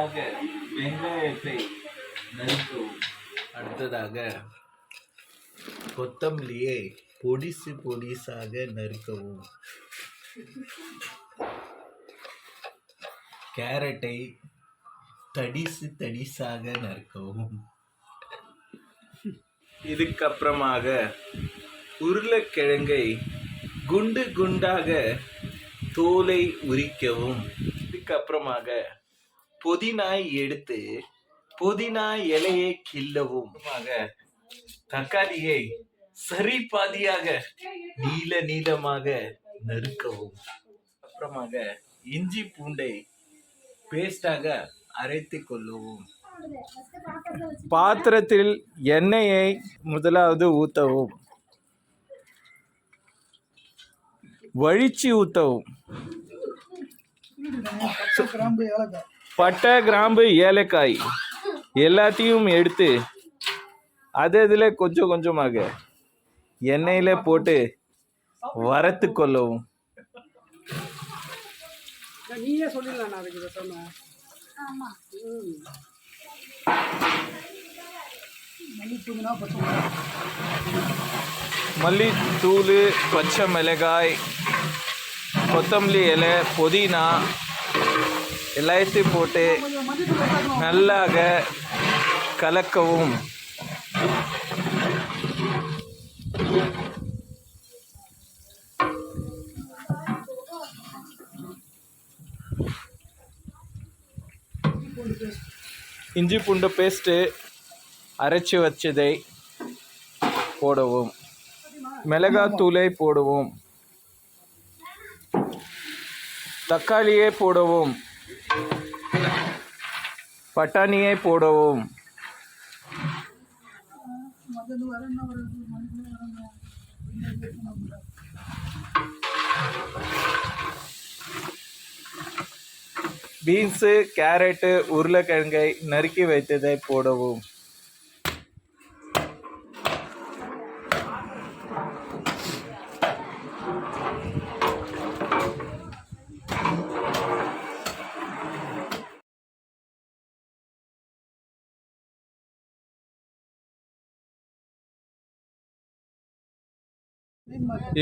நன்றாக வெங்காயத்தை நறுக்கவும். அடுத்ததாக கொத்தமல்லியை பொடிசாக நறுக்கவும். கேரட்டை தடிசாக நறுக்கவும். இதுக்கப்புறமாக உருளைக்கிழங்கை குண்டாக தோலை உரிக்கவும். இதுக்கப்புறமாக புதினாய் எடுத்து புதினா இலையை கிள்ளவும். தக்காளியை சரி பாதியாக நீளமாக நறுக்கவும். அப்புறமாக இஞ்சி பூண்டை பேஸ்டாக அரைத்து கொள்ளவும். பாத்திரத்தில் எண்ணெயை முதலாவது ஊற்றவும். வழிச்சு ஊற்றவும். பட்டை கிராம்பு ஏலக்காய் எல்லாத்தையும் எடுத்து அதில் கொஞ்சமாக எண்ணெயில் போட்டு வறுத்து கொள்ளவும். மல்லித்தூள், பச்சை மிளகாய், கொத்தமல்லி இலை, புதினா எல்லாத்தையும் போட்டு நல்லாக கலக்கவும். இஞ்சி பூண்டு பேஸ்ட்டு அரைச்சி வச்சதை போடவும். மிளகாத்தூளை போடவும். தக்காளியை போடவும். பட்டாணியை போடவும். பீன்ஸு, கேரட்டு, உருளைக்கிழங்கை நறுக்கி வைத்ததை போடவும்.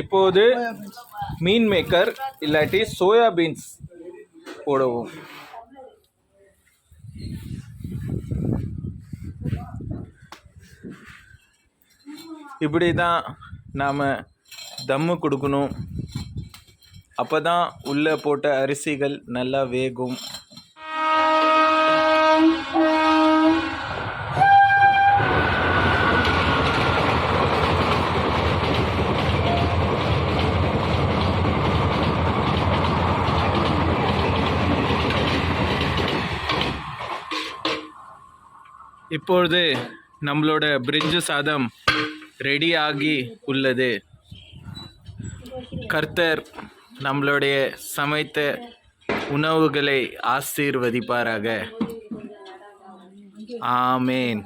இப்போது மீன் மேக்கர் இல்லாட்டி சோயா பீன்ஸ் போடவும். இப்படி தான் நாம் தம்மு கொடுக்கணும். அப்போ தான் உள்ளே போட்ட அரிசிகள் நல்லா வேகும். இப்பொழுது நம்மளோட பிரிஞ்சு சாதம் ரெடி ஆகி உள்ளது. கர்த்தர் நம்மளுடைய சமைத்த உணவுகளை ஆசீர்வதிப்பாராக. ஆமேன்.